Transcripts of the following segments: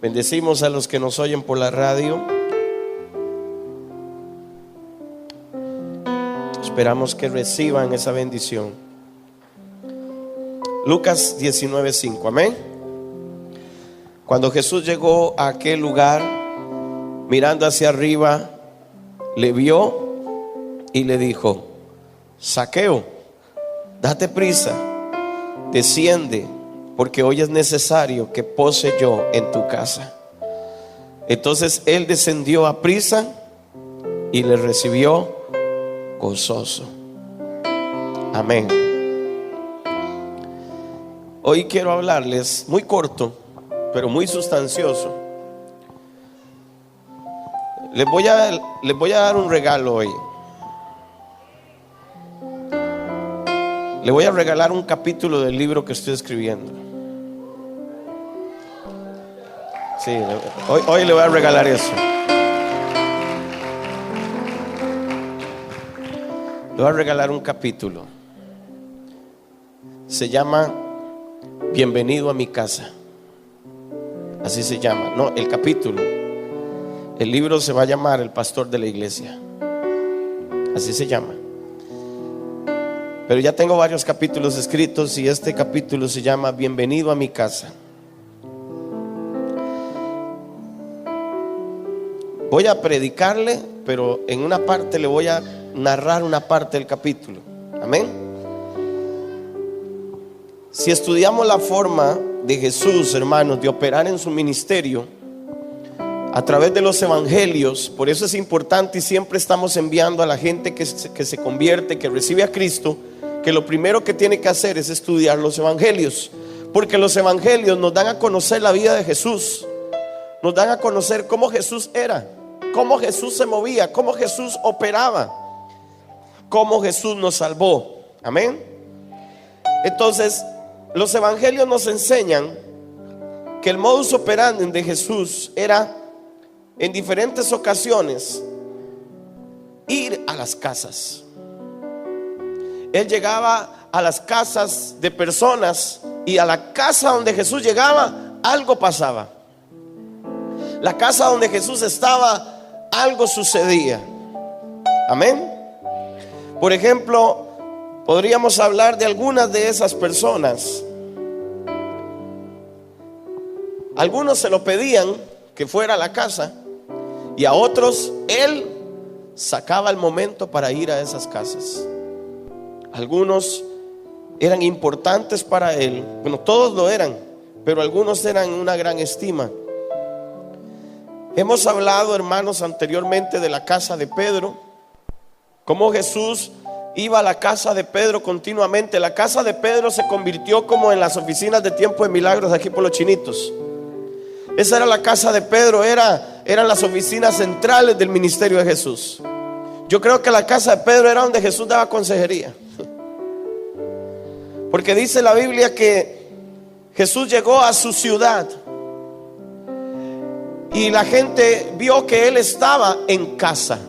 Bendecimos a los que nos oyen por la radio. Esperamos que reciban esa bendición. Lucas 19:5, amén. Cuando Jesús llegó a aquel lugar, mirando hacia arriba, le vio y le dijo: Zaqueo, date prisa, desciende, porque hoy es necesario que pose yo en tu casa. Entonces él descendió a prisa y le recibió gozoso. Amén. Hoy quiero hablarles muy corto, pero muy sustancioso. Les voy a dar un regalo hoy. Le voy a regalar un capítulo del libro que estoy escribiendo. Sí, hoy le voy a regalar eso. Le voy a regalar un capítulo. Se llama Bienvenido a mi casa. Así se llama. No, el capítulo. El libro se va a llamar El pastor de la iglesia. Así se llama. Pero ya tengo varios capítulos escritos y este capítulo se llama Bienvenido a mi casa. Voy a predicarle, pero en una parte le voy a narrar una parte del capítulo. Amén. Si estudiamos la forma de Jesús, hermanos, de operar en su ministerio a través de los evangelios, por eso es importante y siempre estamos enviando a la gente que se convierte, que recibe a Cristo, que lo primero que tiene que hacer es estudiar los evangelios, porque los evangelios nos dan a conocer la vida de Jesús, nos dan a conocer cómo Jesús era, cómo Jesús se movía, cómo Jesús operaba, cómo Jesús nos salvó. Amén. Entonces, los evangelios nos enseñan que el modus operandi de Jesús era, en diferentes ocasiones, ir a las casas. Él llegaba a las casas de personas y a la casa donde Jesús llegaba, algo pasaba. La casa donde Jesús estaba, algo sucedía. Amén. Por ejemplo, podríamos hablar de algunas de esas personas. Algunos se lo pedían que fuera a la casa y a otros Él sacaba el momento para ir a esas casas. Algunos eran importantes para Él. Bueno, todos lo eran, pero algunos eran una gran estima. Hemos hablado, hermanos, anteriormente de la casa de Pedro, cómo Jesús iba a la casa de Pedro continuamente. La casa de Pedro se convirtió como en las oficinas de Tiempo de Milagros aquí por Los Chinitos. Esa era la casa de Pedro, eran las oficinas centrales del ministerio de Jesús. Yo creo que la casa de Pedro era donde Jesús daba consejería, porque dice la Biblia que Jesús llegó a su ciudad y la gente vio que Él estaba en casa.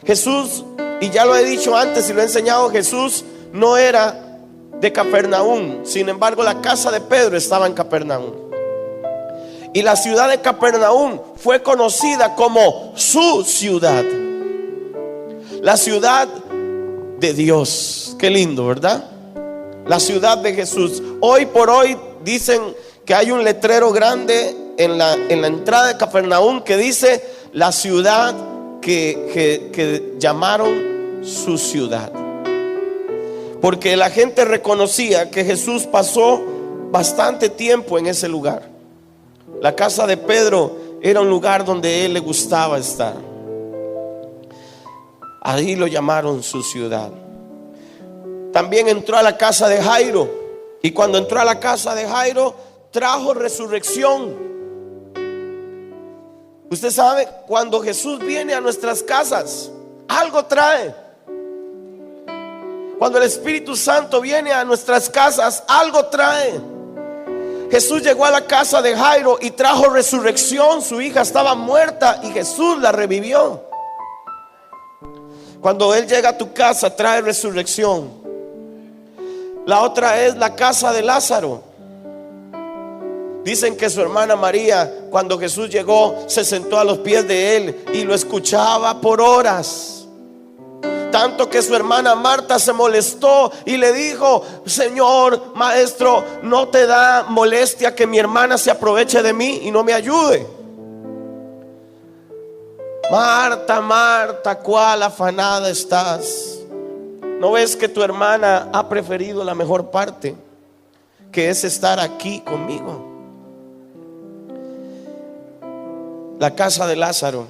Jesús, y ya lo he dicho antes y lo he enseñado, Jesús no era de Capernaum. Sin embargo, la casa de Pedro estaba en Capernaum. Y la ciudad de Capernaum fue conocida como su ciudad, la ciudad de Dios. Qué lindo, ¿verdad? La ciudad de Jesús. Hoy por hoy dicen que hay un letrero grande en la entrada de Capernaum que dice la ciudad que llamaron su ciudad, porque la gente reconocía que Jesús pasó bastante tiempo en ese lugar. La casa de Pedro era un lugar donde él le gustaba estar. Ahí lo llamaron su ciudad. También entró a la casa de Jairo, y cuando entró a la casa de Jairo trajo resurrección. Usted sabe, cuando Jesús viene a nuestras casas, algo trae. Cuando el Espíritu Santo viene a nuestras casas, algo trae. Jesús llegó a la casa de Jairo y trajo resurrección. Su hija estaba muerta y Jesús la revivió. Cuando Él llega a tu casa, trae resurrección. La otra es la casa de Lázaro. Dicen que su hermana María, cuando Jesús llegó, se sentó a los pies de él y lo escuchaba por horas. Tanto que su hermana Marta se molestó y le dijo: Señor, maestro, ¿no te da molestia que mi hermana se aproveche de mí y no me ayude? Marta, Marta, cuál afanada estás. ¿No ves que tu hermana ha preferido la mejor parte, que es estar aquí conmigo? La casa de Lázaro,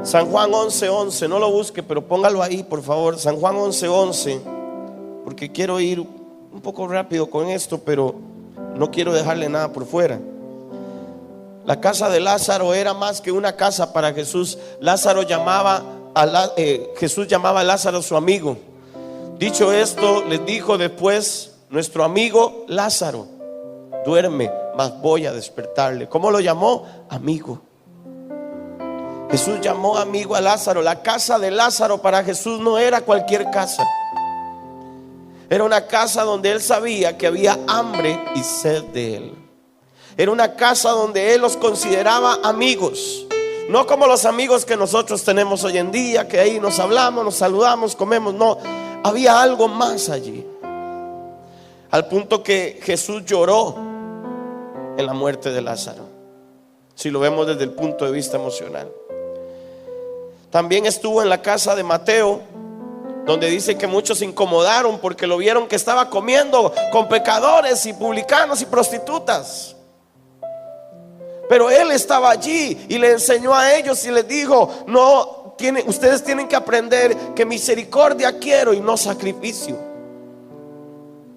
San Juan 11:11, no lo busque, pero póngalo ahí por favor. San Juan 11:11, porque quiero ir un poco rápido con esto, pero no quiero dejarle nada por fuera. La casa de Lázaro era más que una casa para Jesús. Jesús llamaba a Lázaro su amigo. Dicho esto, les dijo después: nuestro amigo Lázaro duerme, mas voy a despertarle. ¿Cómo lo llamó? Amigo. Jesús llamó amigo a Lázaro. La casa de Lázaro para Jesús no era cualquier casa. Era una casa donde él sabía que había hambre y sed de él. Era una casa donde él los consideraba amigos. No como los amigos que nosotros tenemos hoy en día, que ahí nos hablamos, nos saludamos, comemos. No, había algo más allí. Al punto que Jesús lloró en la muerte de Lázaro, si lo vemos desde el punto de vista emocional. También estuvo en la casa de Mateo, donde dice que muchos se incomodaron porque lo vieron que estaba comiendo con pecadores y publicanos y prostitutas. Pero él estaba allí y le enseñó a ellos y les dijo: ustedes tienen que aprender que misericordia quiero y no sacrificio.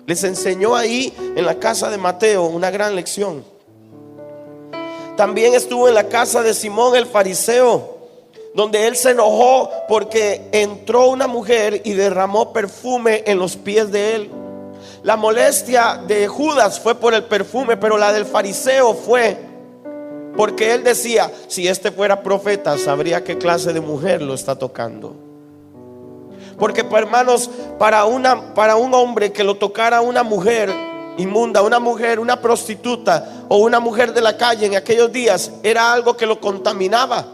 Les enseñó ahí en la casa de Mateo una gran lección. También estuvo en la casa de Simón el fariseo, donde él se enojó porque entró una mujer y derramó perfume en los pies de él. La molestia de Judas fue por el perfume, pero la del fariseo fue porque él decía: si este fuera profeta, sabría qué clase de mujer lo está tocando. Porque, hermanos, para un hombre que lo tocara una mujer inmunda, una prostituta o una mujer de la calle en aquellos días, era algo que lo contaminaba.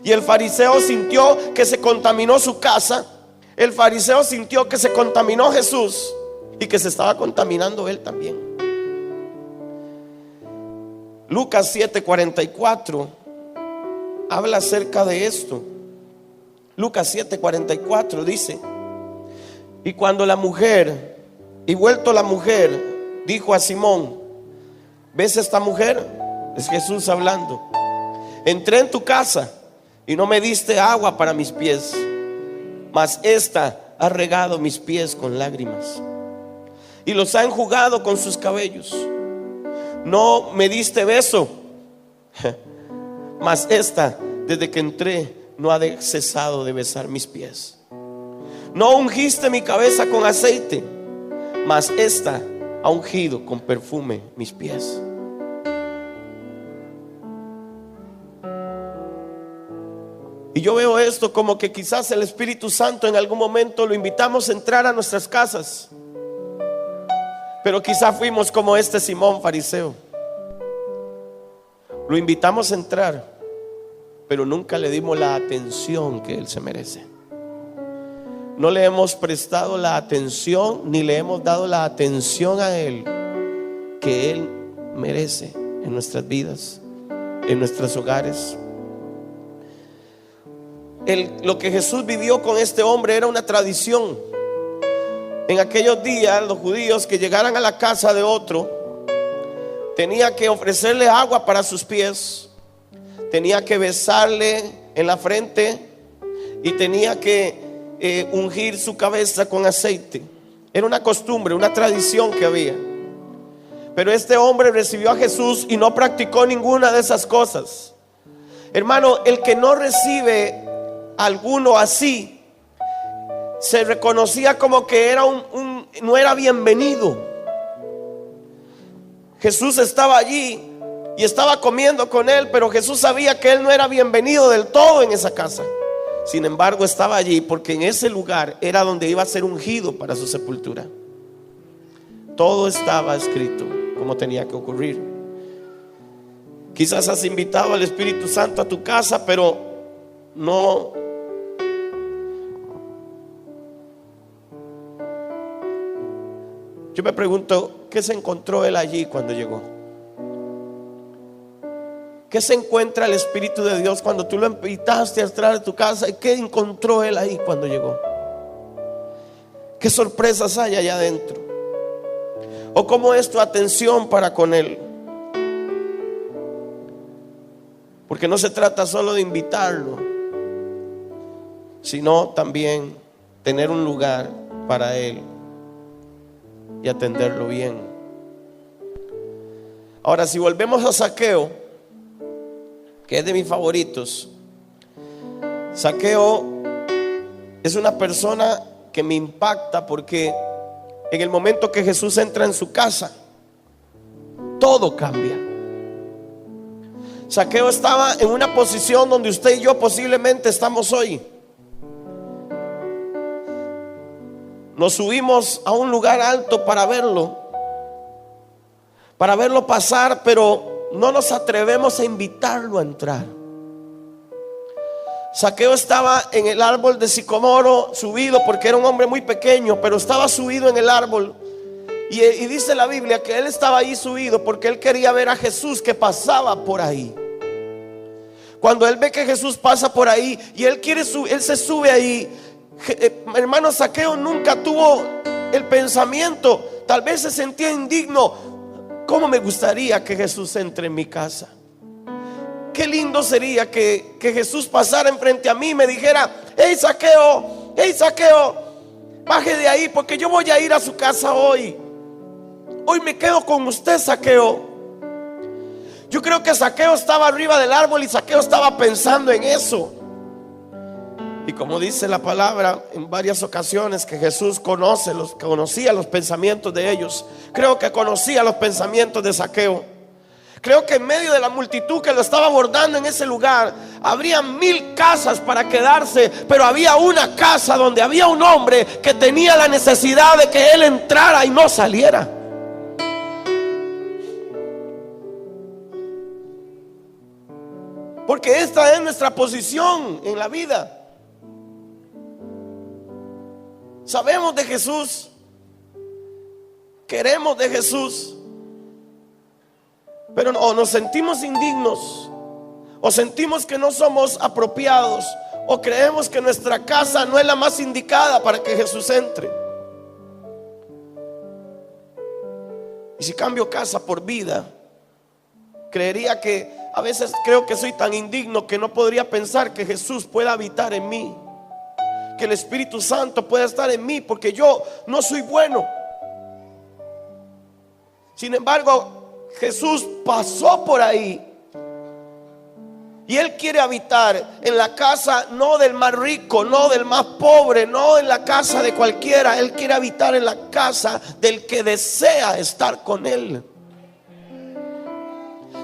Y el fariseo sintió que se contaminó su casa. El fariseo sintió que se contaminó Jesús y que se estaba contaminando él también. Lucas 7:44 habla acerca de esto. Lucas 7:44 dice: y cuando vuelto la mujer, dijo a Simón: ¿ves esta mujer? Es Jesús hablando. Entré en tu casa y no me diste agua para mis pies, mas esta ha regado mis pies con lágrimas y los ha enjugado con sus cabellos. No me diste beso, mas esta, desde que entré, no ha cesado de besar mis pies. No ungiste mi cabeza con aceite, mas esta ha ungido con perfume mis pies. Y yo veo esto como que quizás el Espíritu Santo en algún momento lo invitamos a entrar a nuestras casas, pero quizás fuimos como este Simón fariseo. Lo invitamos a entrar, pero nunca le dimos la atención que él se merece. No le hemos prestado la atención, ni le hemos dado la atención a él que él merece en nuestras vidas, en nuestros hogares. Lo que Jesús vivió con este hombre era una tradición. En aquellos días, los judíos que llegaran a la casa de otro, tenía que ofrecerle agua para sus pies, tenía que besarle en la frente y tenía que ungir su cabeza con aceite. Era una costumbre, una tradición que había. Pero este hombre recibió a Jesús y no practicó ninguna de esas cosas. Hermano, el que no recibe alguno así, se reconocía como que era no era bienvenido. Jesús estaba allí y estaba comiendo con él, pero Jesús sabía que él no era bienvenido del todo en esa casa. Sin embargo, estaba allí porque en ese lugar era donde iba a ser ungido para su sepultura. Todo estaba escrito. como tenía que ocurrir. Quizás has invitado al Espíritu Santo a tu casa, pero no. Yo me pregunto, ¿qué se encontró él allí cuando llegó? ¿Qué se encuentra el Espíritu de Dios cuando tú lo invitaste a entrar a tu casa? ¿Y qué encontró él ahí cuando llegó? ¿Qué sorpresas hay allá adentro? ¿O cómo es tu atención para con él? Porque no se trata solo de invitarlo, sino también tener un lugar para él y atenderlo bien. Ahora, si volvemos a Zaqueo, que es de mis favoritos, Zaqueo es una persona que me impacta porque en el momento que Jesús entra en su casa, todo cambia. Zaqueo estaba en una posición donde usted y yo posiblemente estamos hoy. Nos subimos a un lugar alto para verlo pasar, pero no nos atrevemos a invitarlo a entrar. Zaqueo estaba en el árbol de sicomoro subido, porque era un hombre muy pequeño, pero estaba subido en el árbol. Y dice la Biblia que él estaba ahí subido porque él quería ver a Jesús que pasaba por ahí. Cuando él ve que Jesús pasa por ahí y él quiere él se sube ahí. Hermano, Zaqueo nunca tuvo el pensamiento, tal vez se sentía indigno. ¿Cómo me gustaría que Jesús entre en mi casa? Qué lindo sería que Jesús pasara enfrente a mí y me dijera: hey Zaqueo, baje de ahí porque yo voy a ir a su casa hoy. Hoy me quedo con usted, Zaqueo. Yo creo que Zaqueo estaba arriba del árbol y Zaqueo estaba pensando en eso. Y como dice la palabra en varias ocasiones que Jesús conocía los pensamientos de ellos, creo que conocía los pensamientos de Zaqueo. Creo que en medio de la multitud que lo estaba abordando en ese lugar, habría 1000 casas para quedarse, pero había una casa donde había un hombre que tenía la necesidad de que él entrara y no saliera. Porque esta es nuestra posición en la vida. Sabemos de Jesús, queremos de Jesús, pero o nos sentimos indignos, o sentimos que no somos apropiados, o creemos que nuestra casa no es la más indicada para que Jesús entre. Y si cambio casa por vida, creería que a veces creo que soy tan indigno que no podría pensar que Jesús pueda habitar en mí, que el Espíritu Santo pueda estar en mí, porque yo no soy bueno. Sin embargo, Jesús pasó por ahí y Él quiere habitar en la casa, no del más rico, no del más pobre, no en la casa de cualquiera. Él quiere habitar en la casa del que desea estar con Él,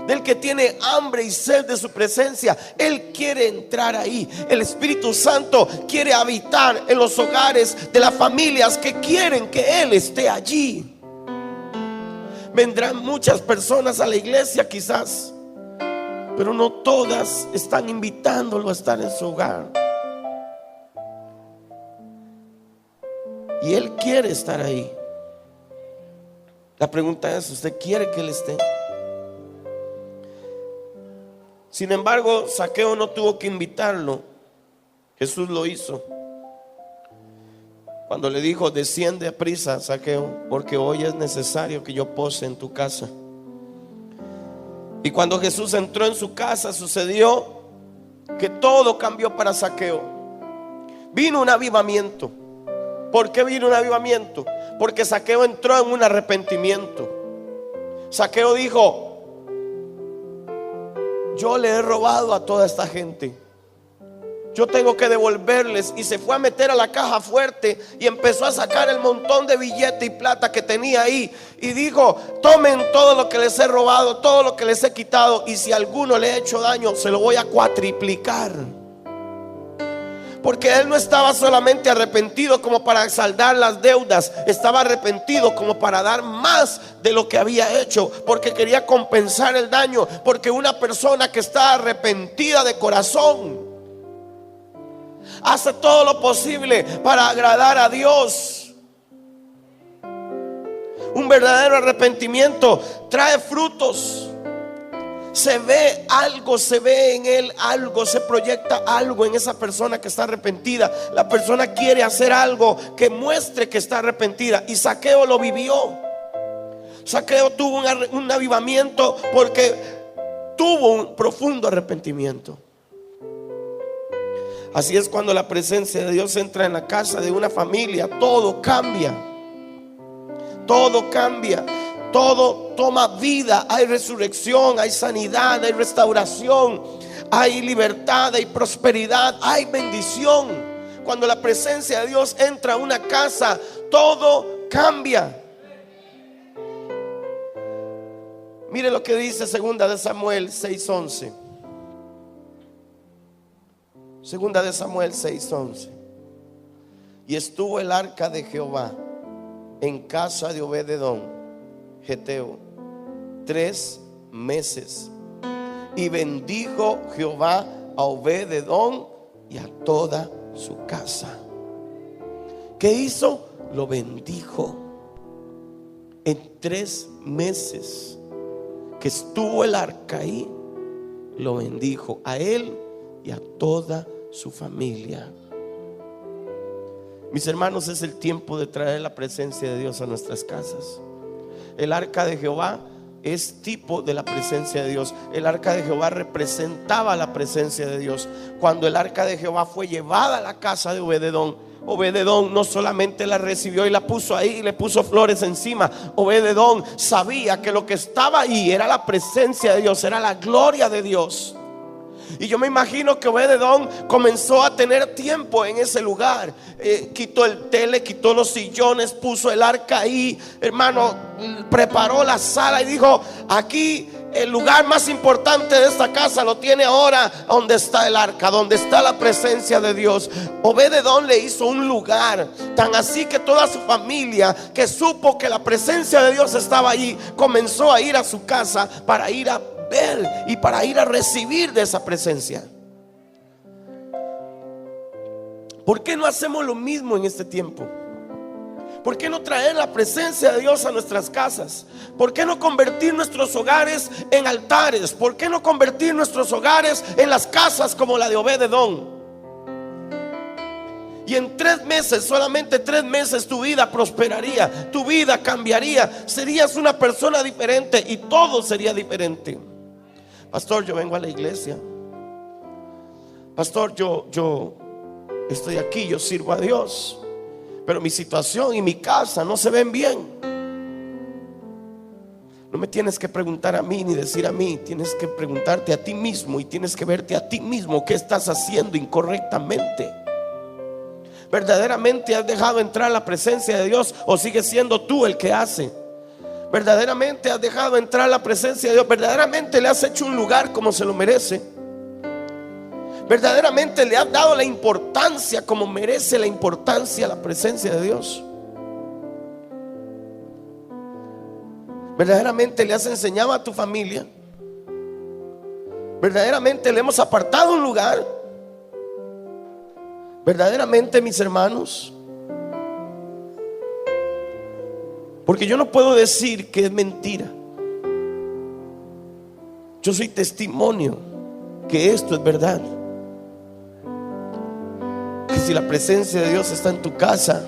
del que tiene hambre y sed de su presencia. Él quiere entrar ahí. El Espíritu Santo quiere habitar en los hogares de las familias que quieren que Él esté allí. Vendrán muchas personas a la iglesia quizás, pero no todas están invitándolo a estar en su hogar. Y Él quiere estar ahí. La pregunta es: ¿usted quiere que Él esté? Sin embargo, Zaqueo no tuvo que invitarlo. Jesús lo hizo. Cuando le dijo: desciende a prisa, Zaqueo, porque hoy es necesario que yo pose en tu casa. Y cuando Jesús entró en su casa, sucedió que todo cambió para Zaqueo. Vino un avivamiento. ¿Por qué vino un avivamiento? Porque Zaqueo entró en un arrepentimiento. Zaqueo dijo: yo le he robado a toda esta gente, yo tengo que devolverles. Y se fue a meter a la caja fuerte y empezó a sacar el montón de billete y plata que tenía ahí. Y dijo: tomen todo lo que les he robado, todo lo que les he quitado, y si a alguno le he hecho daño, se lo voy a cuatriplicar. Porque él no estaba solamente arrepentido como para saldar las deudas, estaba arrepentido como para dar más de lo que había hecho, porque quería compensar el daño. Porque una persona que está arrepentida de corazón hace todo lo posible para agradar a Dios. Un verdadero arrepentimiento trae frutos. Se ve algo, se ve en él algo, se proyecta algo en esa persona que está arrepentida. La persona quiere hacer algo que muestre que está arrepentida. Y Zaqueo lo vivió. Zaqueo tuvo un avivamiento porque tuvo un profundo arrepentimiento. Así es cuando la presencia de Dios entra en la casa de una familia. Todo cambia. Todo cambia. Todo toma vida. Hay resurrección, hay sanidad, hay restauración, hay libertad, hay prosperidad, hay bendición. Cuando la presencia de Dios entra a una casa, todo cambia. Mire lo que dice 2 de Samuel 6:11. 2 de Samuel 6:11. Y estuvo el arca de Jehová en casa de Obed-edom Geteo 3 meses. Y bendijo Jehová a Obed-edom y a toda su casa. ¿Qué hizo? Lo bendijo. En 3 meses que estuvo el arca ahí, lo bendijo a él y a toda su familia. Mis hermanos, es el tiempo de traer la presencia de Dios a nuestras casas. El arca de Jehová es tipo de la presencia de Dios. El arca de Jehová representaba la presencia de Dios. Cuando el arca de Jehová fue llevada a la casa de Obed-edom, Obed-edom no solamente la recibió y la puso ahí y le puso flores encima. Obed-edom sabía que lo que estaba ahí era la presencia de Dios, era la gloria de Dios. Y yo me imagino que Obed-edom comenzó a tener tiempo en ese lugar. Quitó el tele, quitó los sillones, puso el arca ahí, hermano, preparó la sala y dijo: aquí el lugar más importante de esta casa lo tiene ahora donde está el arca, donde está la presencia de Dios. Obed-edom le hizo un lugar, tan así que toda su familia, que supo que la presencia de Dios estaba allí, comenzó a ir a su casa para ir a ver y para ir a recibir de esa presencia. ¿Por qué no hacemos lo mismo en este tiempo? ¿Por qué no traer la presencia de Dios a nuestras casas? ¿Por qué no convertir nuestros hogares en altares? ¿Por qué no convertir nuestros hogares en las casas como la de Obed-edom? Y en 3 meses, solamente 3 meses, tu vida prosperaría, tu vida cambiaría, serías una persona diferente y todo sería diferente. Pastor, yo vengo a la iglesia. Pastor, yo estoy aquí, yo sirvo a Dios, pero mi situación y mi casa no se ven bien. No me tienes que preguntar a mí ni decir a mí, tienes que preguntarte a ti mismo y tienes que verte a ti mismo qué estás haciendo incorrectamente. ¿Verdaderamente has dejado entrar la presencia de Dios o sigues siendo tú el que hace? ¿Verdaderamente has dejado entrar la presencia de Dios? ¿Verdaderamente le has hecho un lugar como se lo merece? ¿Verdaderamente le has dado la importancia como merece la importancia a la presencia de Dios? ¿Verdaderamente le has enseñado a tu familia? ¿Verdaderamente le hemos apartado un lugar? ¿Verdaderamente, mis hermanos? Porque yo no puedo decir que es mentira. Yo soy testimonio que esto es verdad. Que si la presencia de Dios está en tu casa,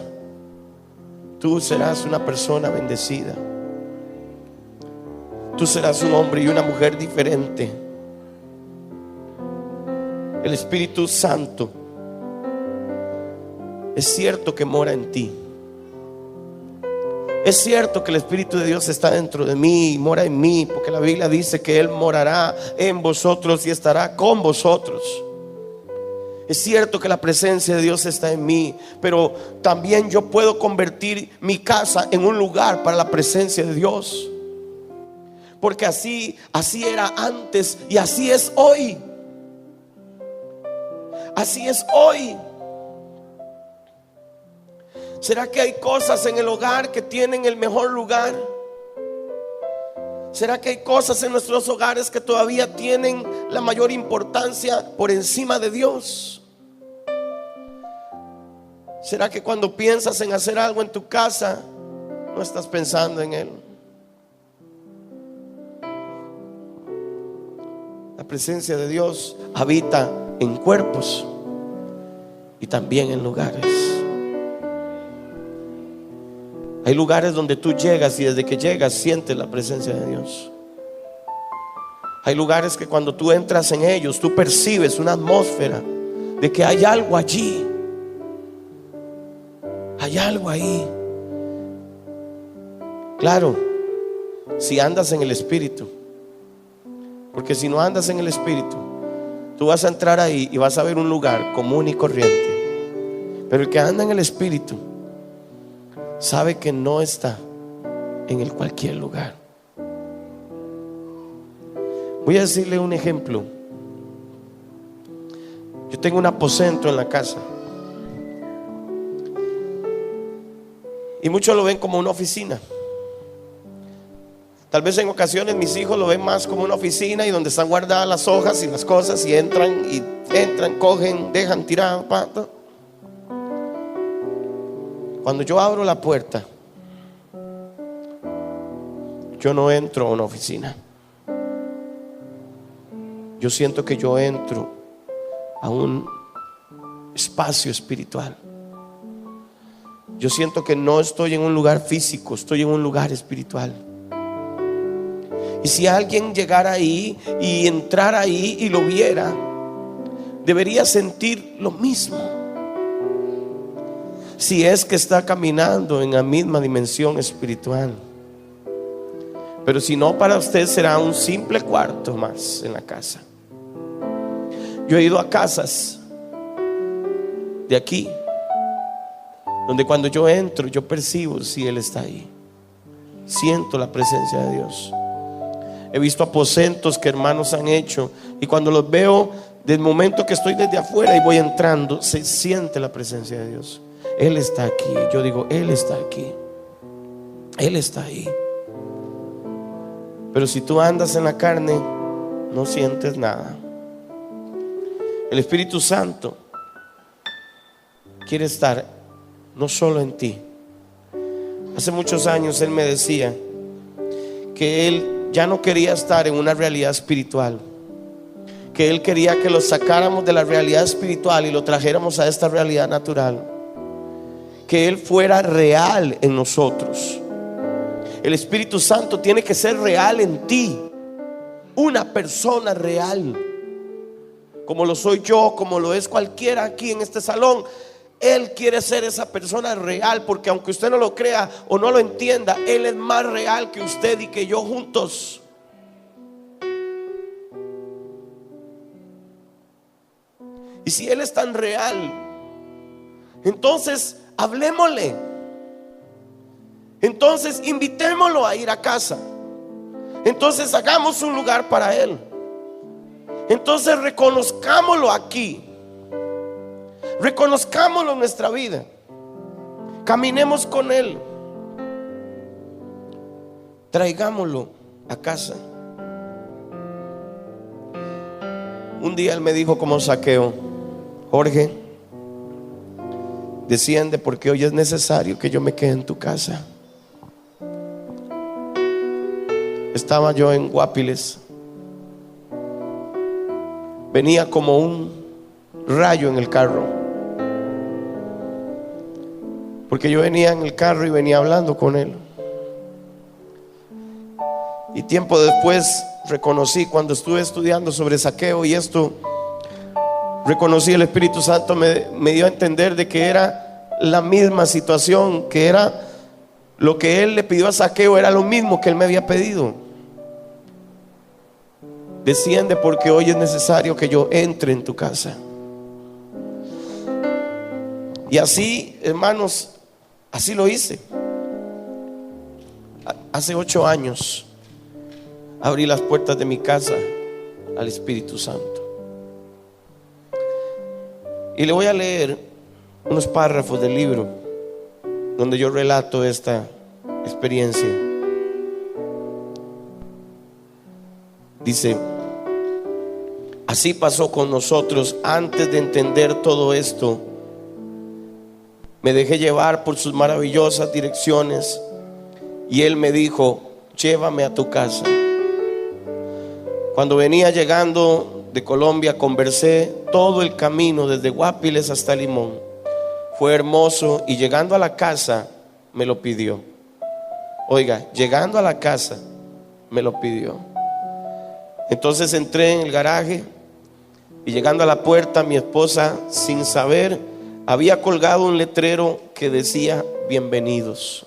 tú serás una persona bendecida. Tú serás un hombre y una mujer diferente. El Espíritu Santo es cierto que mora en ti. Es cierto que el Espíritu de Dios está dentro de mí y mora en mí, porque la Biblia dice que Él morará en vosotros y estará con vosotros. Es cierto que la presencia de Dios está en mí, pero también yo puedo convertir mi casa en un lugar para la presencia de Dios. Porque así era antes y así es hoy. Así es hoy. ¿Será que hay cosas en el hogar que tienen el mejor lugar? ¿Será que hay cosas en nuestros hogares que todavía tienen la mayor importancia por encima de Dios? ¿Será que cuando piensas en hacer algo en tu casa, no estás pensando en Él? La presencia de Dios habita en cuerpos y también en lugares. Hay lugares donde tú llegas y desde que llegas sientes la presencia de Dios. Hay lugares que cuando tú entras en ellos, tú percibes una atmósfera de que hay algo allí. Hay algo ahí. Claro, si andas en el Espíritu. Porque si no andas en el Espíritu, tú vas a entrar ahí y vas a ver un lugar común y corriente. Pero el que anda en el Espíritu sabe que no está en el cualquier lugar. Voy a decirle un ejemplo. Yo tengo un aposento en la casa y muchos lo ven como una oficina. Tal vez en ocasiones mis hijos lo ven más como una oficina y donde están guardadas las hojas y las cosas y entran, cogen, dejan tirado. Cuando yo abro la puerta, yo no entro a una oficina. Yo siento que yo entro a un espacio espiritual. Yo siento que no estoy en un lugar físico, estoy en un lugar espiritual. Y si alguien llegara ahí y entrara ahí y lo viera, debería sentir lo mismo. Si es que está caminando en la misma dimensión espiritual. Pero si no, para usted será un simple cuarto más en la casa. Yo he ido a casas de aquí donde cuando yo entro, yo percibo si Él está ahí. Siento la presencia de Dios. He visto aposentos que hermanos han hecho y cuando los veo, del momento que estoy desde afuera y voy entrando, se siente la presencia de Dios. Él está aquí. Yo digo, Él está aquí. Él está ahí. Pero si tú andas en la carne, no sientes nada. El Espíritu Santo quiere estar no solo en ti. Hace muchos años Él me decía que Él ya no quería estar en una realidad espiritual, que Él quería que lo sacáramos de la realidad espiritual y lo trajéramos a esta realidad natural, que Él fuera real en nosotros. El Espíritu Santo tiene que ser real en ti, una persona real, como lo soy yo, como lo es cualquiera aquí en este salón. Él quiere ser esa persona real, porque aunque usted no lo crea o no lo entienda, Él es más real que usted y que yo juntos. Y si Él es tan real, entonces hablémosle. Entonces invitémoslo a ir a casa. Entonces hagamos un lugar para Él. Entonces reconozcámoslo aquí. Reconozcámoslo en nuestra vida. Caminemos con Él. Traigámoslo a casa. Un día Él me dijo como Zaqueo: Jorge, desciende porque hoy es necesario que yo me quede en tu casa. Estaba yo en Guapiles. Venía como un rayo en el carro, porque yo venía en el carro y venía hablando con Él. Y tiempo después reconocí, cuando estuve estudiando sobre Zaqueo y esto, reconocí, el Espíritu Santo me dio a entender de que era la misma situación, que era lo que Él le pidió a Zaqueo, era lo mismo que Él me había pedido. Desciende porque hoy es necesario que yo entre en tu casa. Y así, hermanos, así lo hice. Hace 8 años abrí las puertas de mi casa al Espíritu Santo. Y le voy a leer unos párrafos del libro donde yo relato esta experiencia. Dice: así pasó con nosotros. Antes de entender todo esto, me dejé llevar por sus maravillosas direcciones y Él me dijo: llévame a tu casa. Cuando venía llegando de Colombia, conversé todo el camino desde Guapiles hasta Limón. Fue hermoso, y llegando a la casa me lo pidió. Oiga, llegando a la casa me lo pidió. Entonces entré en el garaje y llegando a la puerta, mi esposa, sin saber, había colgado un letrero que decía: bienvenidos.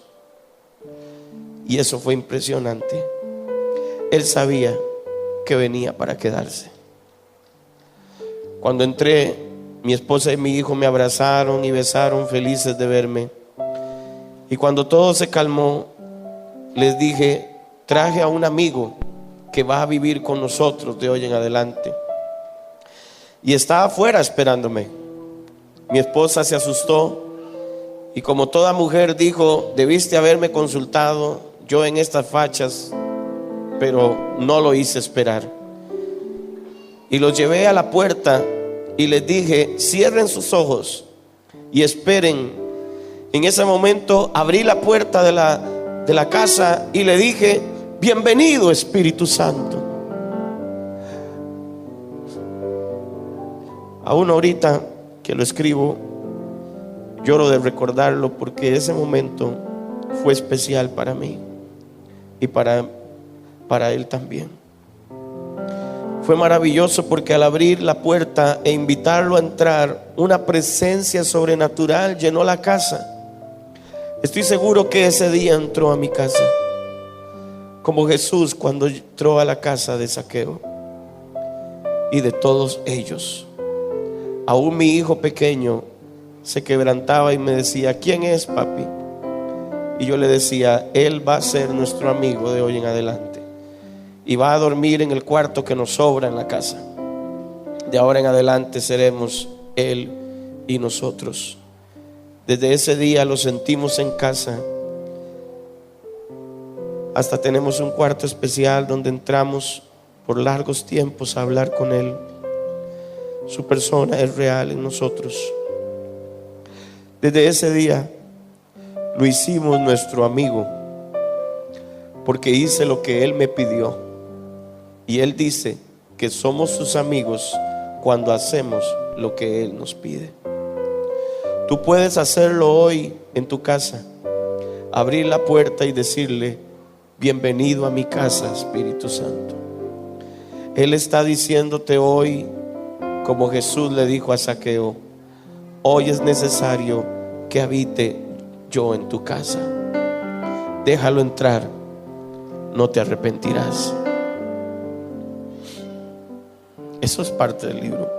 Y eso fue impresionante. Él sabía que venía para quedarse. Cuando entré, mi esposa y mi hijo me abrazaron y besaron, felices de verme. Y cuando todo se calmó, les dije: traje a un amigo que va a vivir con nosotros de hoy en adelante. Y estaba afuera esperándome. Mi esposa se asustó y, como toda mujer, dijo: debiste haberme consultado yo en estas fachas. Pero no lo hice esperar. Y los llevé a la puerta y les dije: cierren sus ojos y esperen. En ese momento abrí la puerta de la casa y le dije: bienvenido, Espíritu Santo. Aún ahorita que lo escribo, lloro de recordarlo, porque ese momento fue especial para mí y para él también. Fue maravilloso porque al abrir la puerta e invitarlo a entrar, una presencia sobrenatural llenó la casa. Estoy seguro que ese día entró a mi casa, como Jesús cuando entró a la casa de Zaqueo y de todos ellos. Aún mi hijo pequeño se quebrantaba y me decía: ¿quién es, papi? Y yo le decía: él va a ser nuestro amigo de hoy en adelante y va a dormir en el cuarto que nos sobra en la casa. De ahora en adelante seremos él y nosotros. Desde ese día lo sentimos en casa. Hasta tenemos un cuarto especial donde entramos por largos tiempos a hablar con él. Su persona es real en nosotros. Desde ese día lo hicimos nuestro amigo, porque hice lo que él me pidió. Y él dice que somos sus amigos cuando hacemos lo que él nos pide. Tú puedes hacerlo hoy en tu casa. Abrir la puerta y decirle: bienvenido a mi casa, Espíritu Santo. Él está diciéndote hoy, como Jesús le dijo a Zaqueo: hoy es necesario que habite yo en tu casa. Déjalo entrar, no te arrepentirás. Eso es parte del libro.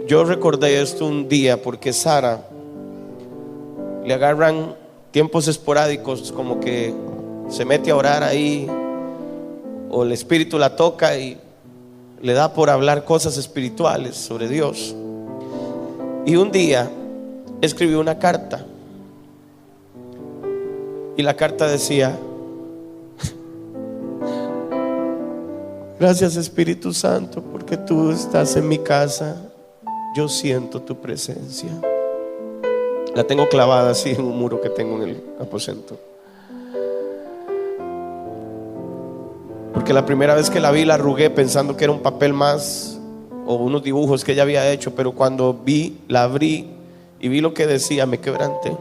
Yo recordé esto un día porque Sara le agarran tiempos esporádicos, como que se mete a orar ahí, o el Espíritu la toca y le da por hablar cosas espirituales sobre Dios. Y un día escribió una carta, y la carta decía: gracias, Espíritu Santo, porque tú estás en mi casa. Yo siento tu presencia. La tengo clavada así en un muro que tengo en el aposento, porque la primera vez que la vi la arrugué pensando que era un papel más o unos dibujos que ella había hecho, pero cuando la abrí y vi lo que decía, me quebranté.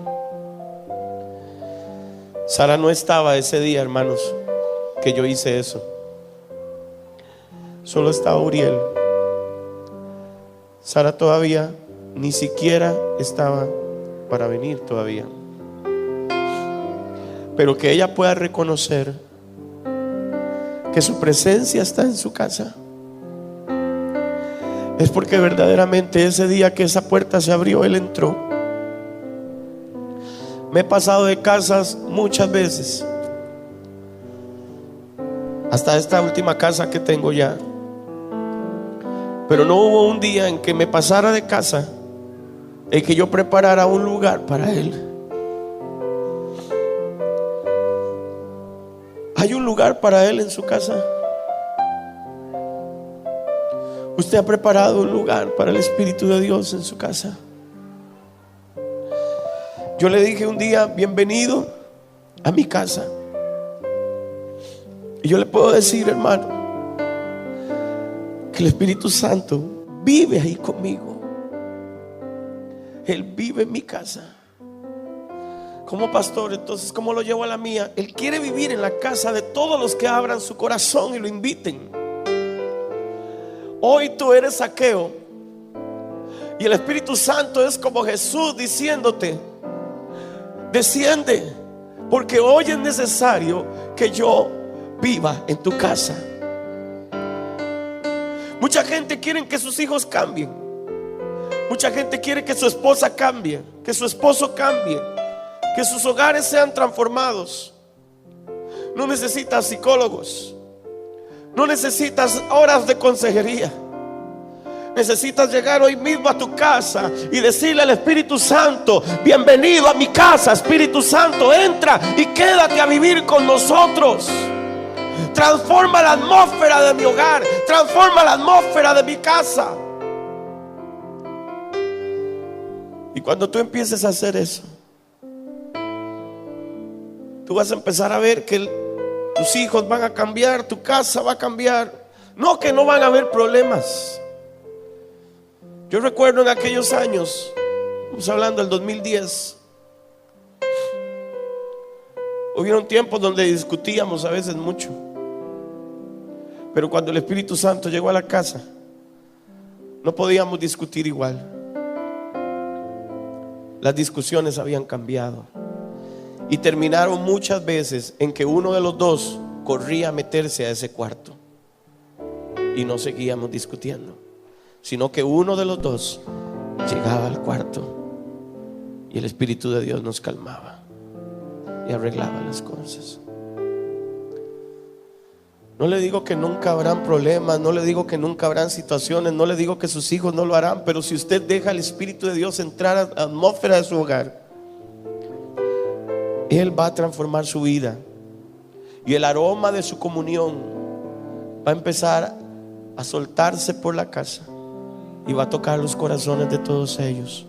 Sara no estaba ese día, hermanos, que yo hice eso. Solo estaba Uriel. Sara todavía ni siquiera estaba para venir todavía. Pero que ella pueda reconocer que su presencia está en su casa, es porque verdaderamente ese día que esa puerta se abrió, Él entró. Me he pasado de casas muchas veces, hasta esta última casa que tengo ya, pero no hubo un día en que me pasara de casa el que yo preparara un lugar para Él. ¿Hay un lugar para Él en su casa? ¿Usted ha preparado un lugar para el Espíritu de Dios en su casa? Yo le dije un día: bienvenido a mi casa. Y yo le puedo decir, hermano, que el Espíritu Santo vive ahí conmigo. Él vive en mi casa. Como pastor, entonces, ¿cómo lo llevo a la mía? Él quiere vivir en la casa de todos los que abran su corazón y lo inviten. Hoy tú eres Zaqueo, y el Espíritu Santo es como Jesús diciéndote: desciende, porque hoy es necesario que yo viva en tu casa. Mucha gente quiere que sus hijos cambien. Mucha gente quiere que su esposa cambie, que su esposo cambie, que sus hogares sean transformados. No necesitas psicólogos, no necesitas horas de consejería. Necesitas llegar hoy mismo a tu casa y decirle al Espíritu Santo: bienvenido a mi casa, Espíritu Santo, entra y quédate a vivir con nosotros. Transforma la atmósfera de mi hogar, transforma la atmósfera de mi casa. Y cuando tú empieces a hacer eso, tú vas a empezar a ver que tus hijos van a cambiar, tu casa va a cambiar. No que no van a haber problemas. Yo recuerdo en aquellos años, estamos hablando del 2010, hubieron tiempos donde discutíamos a veces mucho. Pero cuando el Espíritu Santo llegó a la casa, no podíamos discutir igual. Las discusiones habían cambiado y terminaron muchas veces en que uno de los dos corría a meterse a ese cuarto y no seguíamos discutiendo, sino que uno de los dos llegaba al cuarto y el Espíritu de Dios nos calmaba y arreglaba las cosas. No le digo que nunca habrán problemas, no le digo que nunca habrán situaciones, no le digo que sus hijos no lo harán, pero si usted deja al Espíritu de Dios entrar a la atmósfera de su hogar, Él va a transformar su vida y el aroma de su comunión va a empezar a soltarse por la casa y va a tocar los corazones de todos ellos.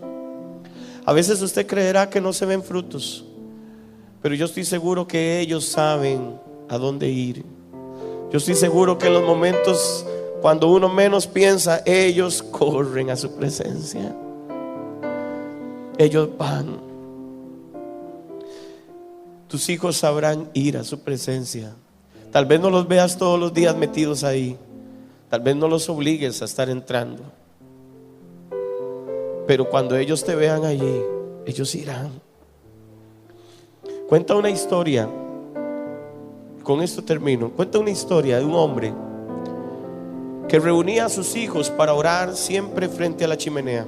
A veces usted creerá que no se ven frutos, pero yo estoy seguro que ellos saben a dónde ir. Yo estoy seguro que en los momentos cuando uno menos piensa, ellos corren a su presencia. Ellos van. Tus hijos sabrán ir a su presencia. Tal vez no los veas todos los días metidos ahí, tal vez no los obligues a estar entrando, pero cuando ellos te vean allí, ellos irán. Cuenta una historia, con esto termino. Cuenta una historia de un hombre que reunía a sus hijos para orar siempre frente a la chimenea.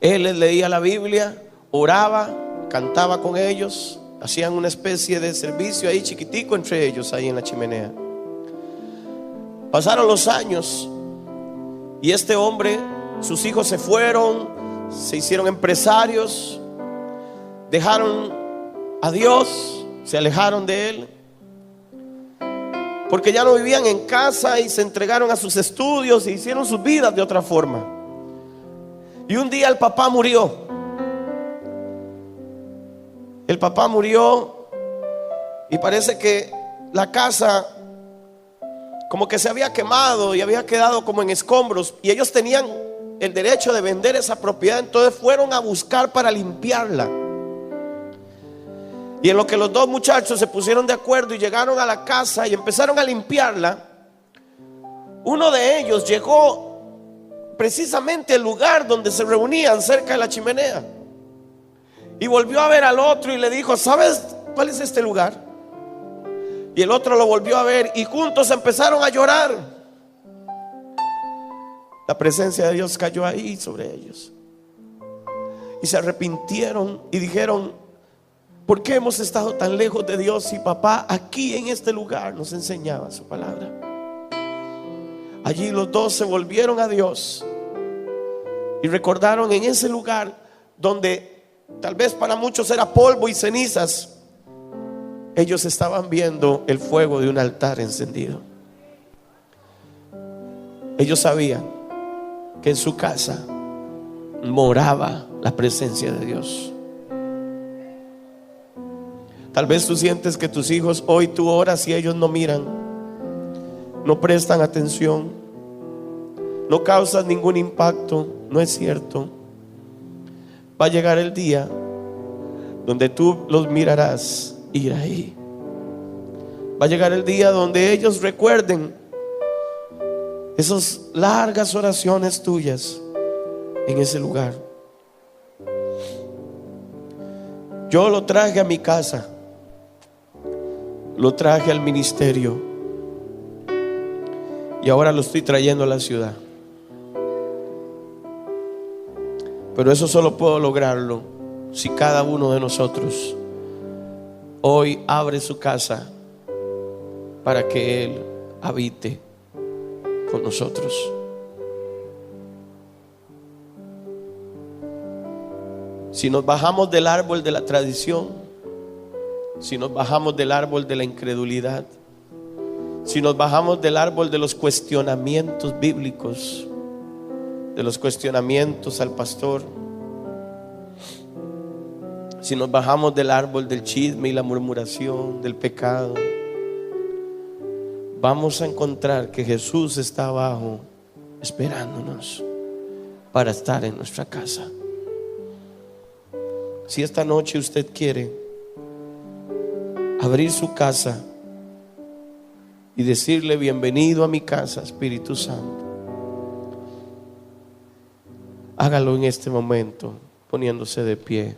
Él les leía la Biblia, oraba, cantaba con ellos, hacían una especie de servicio ahí chiquitico entre ellos, ahí en la chimenea. Pasaron los años y este hombre, sus hijos se fueron, se hicieron empresarios, dejaron a Dios, se alejaron de Él, porque ya no vivían en casa y se entregaron a sus estudios e hicieron sus vidas de otra forma. Y un día el papá murió. El papá murió y parece que la casa como que se había quemado y había quedado como en escombros, y ellos tenían el derecho de vender esa propiedad. Entonces fueron a buscar para limpiarla. Y en lo que los dos muchachos se pusieron de acuerdo y llegaron a la casa y empezaron a limpiarla, uno de ellos llegó precisamente al lugar donde se reunían, cerca de la chimenea, y volvió a ver al otro y le dijo: ¿sabes cuál es este lugar? Y el otro lo volvió a ver y juntos empezaron a llorar. La presencia de Dios cayó ahí sobre ellos y se arrepintieron y dijeron: ¿por qué hemos estado tan lejos de Dios si papá aquí en este lugar nos enseñaba su palabra? Allí los dos se volvieron a Dios Y recordaron en ese lugar donde tal vez para muchos era polvo y cenizas, ellos estaban viendo el fuego de un altar encendido. Ellos sabían que en su casa moraba la presencia de Dios. Tal vez tú sientes que tus hijos hoy tú oras y ellos no miran, no prestan atención, no causan ningún impacto. No es cierto. Va a llegar el día donde tú los mirarás ir ahí. Va a llegar el día donde ellos recuerden esas largas oraciones tuyas en ese lugar. Yo lo traje a mi casa, lo traje al ministerio y ahora lo estoy trayendo a la ciudad. Pero eso solo puedo lograrlo si cada uno de nosotros hoy abre su casa para que Él habite con nosotros. Si nos bajamos del árbol de la tradición, si nos bajamos del árbol de la incredulidad, si nos bajamos del árbol de los cuestionamientos bíblicos, de los cuestionamientos al pastor, si nos bajamos del árbol del chisme y la murmuración, del pecado, vamos a encontrar que Jesús está abajo esperándonos para estar en nuestra casa. Si esta noche usted quiere abrir su casa y decirle: bienvenido a mi casa, Espíritu Santo, hágalo en este momento, poniéndose de pie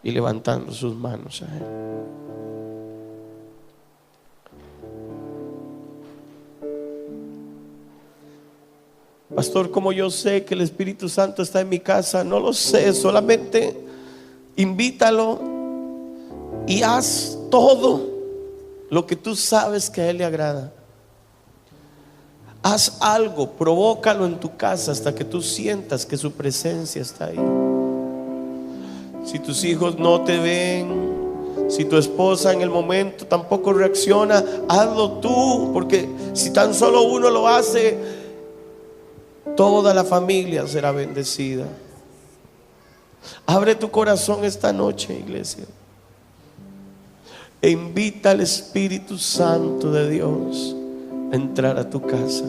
y levantando sus manos a Él. Pastor, ¿cómo yo sé que el Espíritu Santo está en mi casa? No lo sé, solamente invítalo y haz todo lo que tú sabes que a Él le agrada. Haz algo, provócalo en tu casa hasta que tú sientas que su presencia está ahí. Si tus hijos no te ven, si tu esposa en el momento tampoco reacciona, hazlo tú, porque si tan solo uno lo hace, toda la familia será bendecida. Abre tu corazón esta noche, iglesia, e invita al Espíritu Santo de Dios a entrar a tu casa.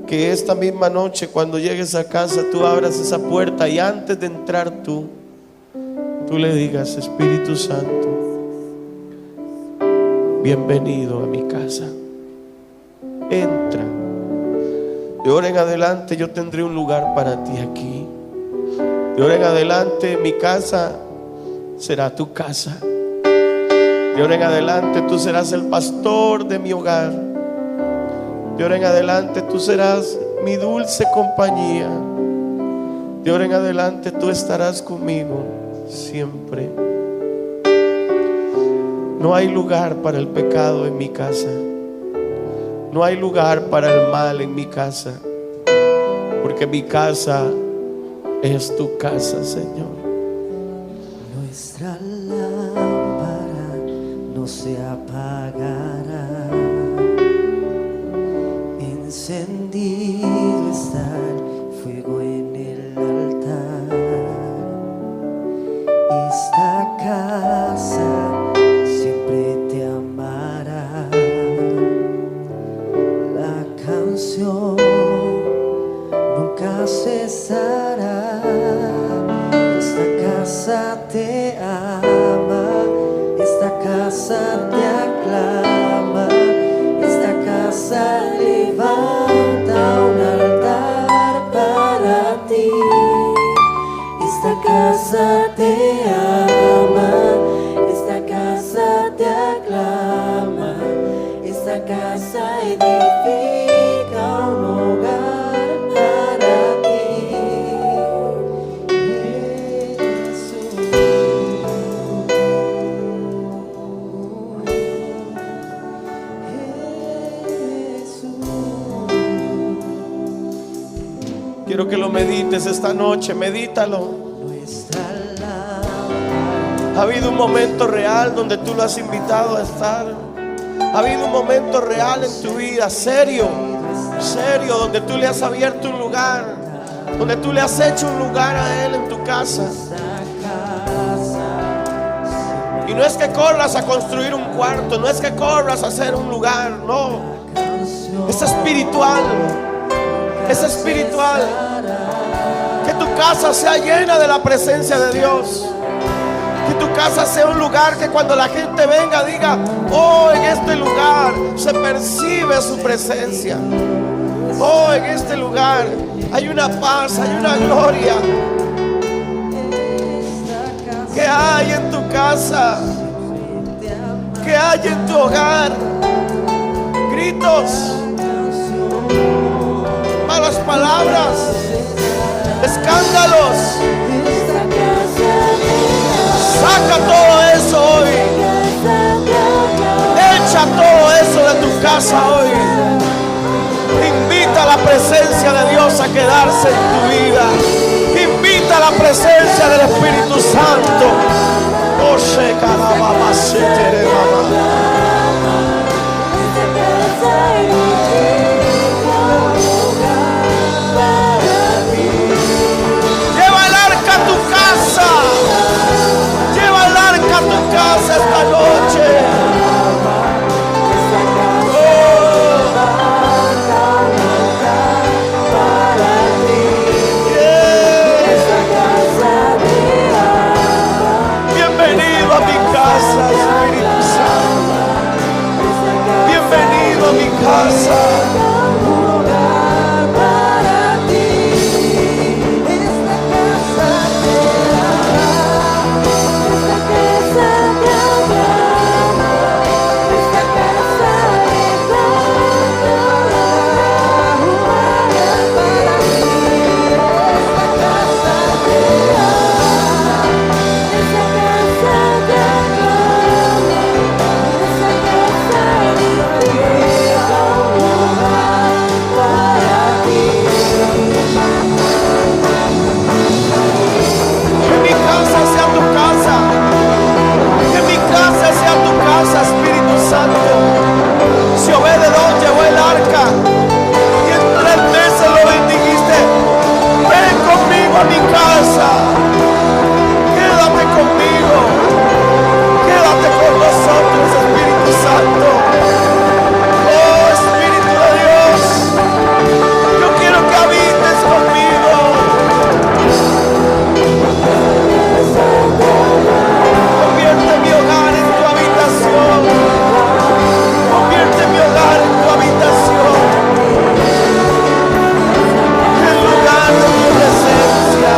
Que esta misma noche, cuando llegues a casa, tú abras esa puerta y antes de entrar tú le digas: Espíritu Santo, bienvenido a mi casa, entra. De ahora en adelante yo tendré un lugar para ti aquí. De ahora en adelante mi casa será tu casa. De ahora en adelante tú serás el pastor de mi hogar. De ahora en adelante tú serás mi dulce compañía. De ahora en adelante tú estarás conmigo siempre. No hay lugar para el pecado en mi casa. No hay lugar para el mal en mi casa, porque mi casa es tu casa, Señor. Nuestra lámpara no se apagará, encendido está el fuego en el altar. Esta casa siempre te amará. La canción nunca cesará. Esta casa te ama, esta casa te aclama, esta casa levanta un altar para ti. Esta casa te ama, esta casa te aclama, esta casa edifica un hogar para ti. Jesús. Quiero que lo medites esta noche, medítalo. Ha habido un momento real donde tú lo has invitado a estar. Ha habido un momento real en tu vida, serio, serio, donde tú le has abierto un lugar, donde tú le has hecho un lugar a Él en tu casa. Y no es que corras a construir un cuarto, no es que corras a hacer un lugar, no. Es espiritual, es espiritual. Que tu casa sea llena de la presencia de Dios. Que tu casa sea un lugar que cuando la gente venga diga: oh, en este lugar se percibe su presencia. Oh, en este lugar hay una paz, hay una gloria. ¿Qué hay en tu casa? ¿Qué hay en tu hogar? Gritos, malas palabras, escándalos. Saca todo eso hoy. Echa todo eso de tu casa hoy. Invita a la presencia de Dios a quedarse en tu vida. Invita a la presencia del Espíritu Santo. Lleva el arca a tu casa. Lleva el arca a tu casa esta noche. Bienvenido a mi casa, Espíritu Santo. Bienvenido a mi casa. Espíritu Santo. Si Obededón llevó el arca y en 3 meses lo bendijiste, ven conmigo a mi casa. Quédate conmigo. Quédate con nosotros, Espíritu Santo. Oh, Espíritu de Dios, yo quiero que habites conmigo. Convierte mi hogar en tu habitación. Convierte mi hogar en tu habitación. En lugar de tu presencia.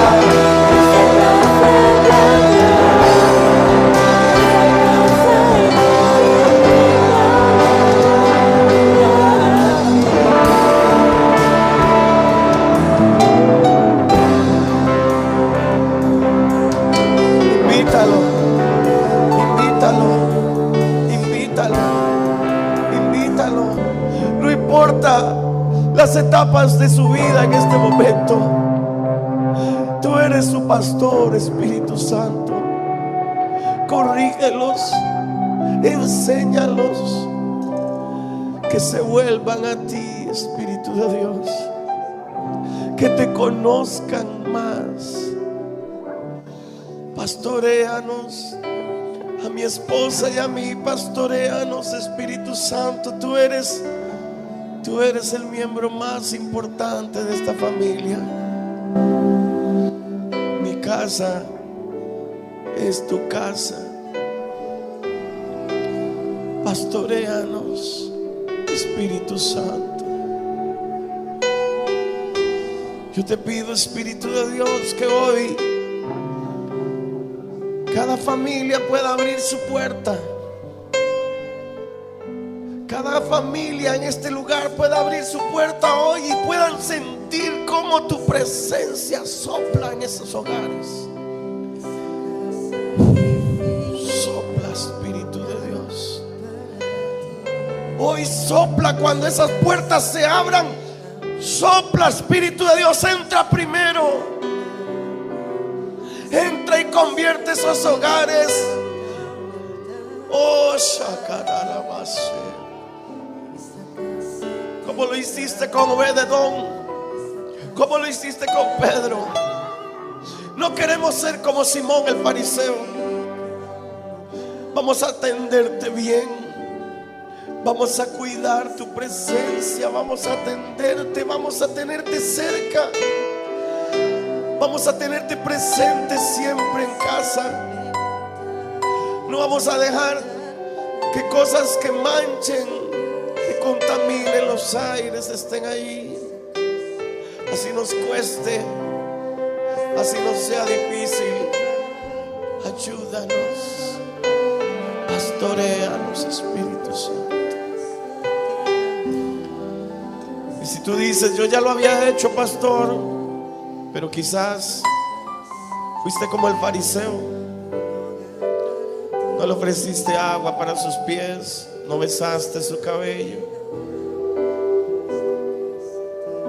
Invítalo. Invítalo. No importa las etapas de su vida en este momento. Tú eres su pastor, Espíritu Santo. Corrígelos, enséñalos, que se vuelvan a ti, Espíritu de Dios. Que te conozcan más. Pastoréanos. A mi esposa y a mí, pastoréanos, Espíritu Santo. Tú eres el miembro más importante de esta familia. Mi casa es tu casa. Pastoréanos, Espíritu Santo. Yo te pido, Espíritu de Dios, que hoy cada familia pueda abrir su puerta. Cada familia en este lugar pueda abrir su puerta hoy y puedan sentir cómo tu presencia sopla en esos hogares. Sopla, Espíritu de Dios. Hoy sopla cuando esas puertas se abran. Sopla, Espíritu de Dios, entra primero. Entra y convierte esos hogares. Oh, Shakarabase. Como lo hiciste con Obededón, como lo hiciste con Pedro. No queremos ser como Simón el fariseo. Vamos a atenderte bien. Vamos a cuidar tu presencia. Vamos a atenderte. Vamos a tenerte cerca. Vamos a tenerte presente siempre en casa. No vamos a dejar que cosas que manchen, que contaminen los aires estén ahí. Así nos cueste, así nos sea difícil. Ayúdanos, pastoréanos, Espíritu Santo. Y si tú dices, yo ya lo había hecho, pastor, pero quizás fuiste como el fariseo. No le ofreciste agua para sus pies, no besaste su cabello,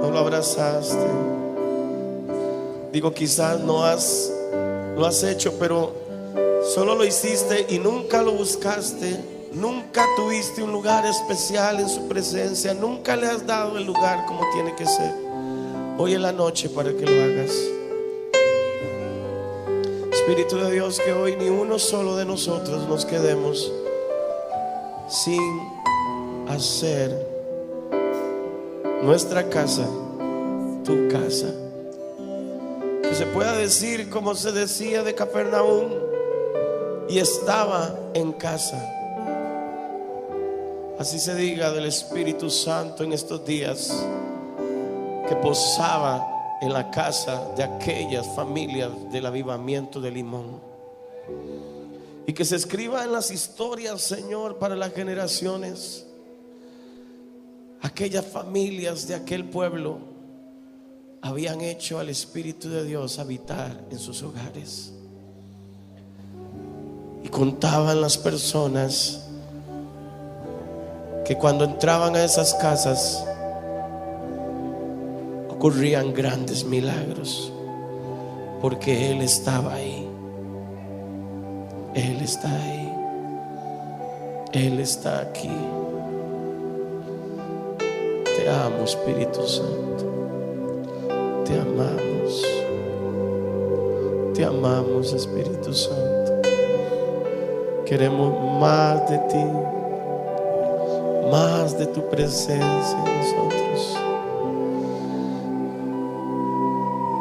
no lo abrazaste. Digo, quizás lo has hecho, pero solo lo hiciste y nunca lo buscaste. Nunca tuviste un lugar especial en su presencia. Nunca le has dado el lugar como tiene que ser. Hoy en la noche para que lo hagas. Espíritu de Dios, que hoy ni uno solo de nosotros nos quedemos sin hacer nuestra casa tu casa. Que se pueda decir como se decía de Capernaum: y estaba en casa. Así se diga del Espíritu Santo en estos días, que posaba en la casa de aquellas familias del avivamiento de Limón. Y que se escriba en las historias, Señor, para las generaciones. Aquellas familias de aquel pueblo habían hecho al Espíritu de Dios habitar en sus hogares. Y contaban las personas que cuando entraban a esas casas ocurrían grandes milagros, porque Él estaba ahí. Él está ahí. Él está aquí. Te amo, Espíritu Santo. Te amamos. Te amamos, Espíritu Santo. Queremos más de ti, más de tu presencia en nosotros.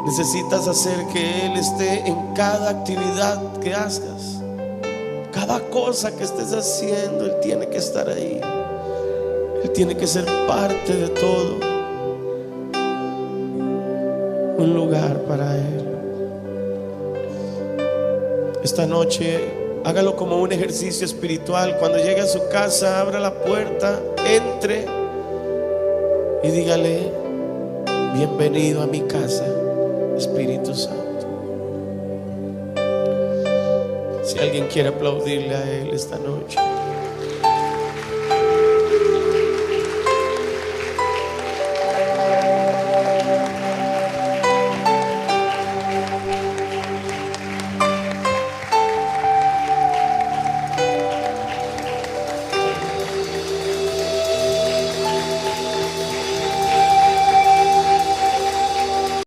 Necesitas hacer que Él esté en cada actividad que hagas. Cada cosa que estés haciendo, Él tiene que estar ahí. Él tiene que ser parte de todo. Un lugar para Él. Esta noche hágalo como un ejercicio espiritual. Cuando llegue a su casa, abra la puerta, entre y dígale: bienvenido a mi casa, Espíritu Santo. Si alguien quiere aplaudirle a Él esta noche.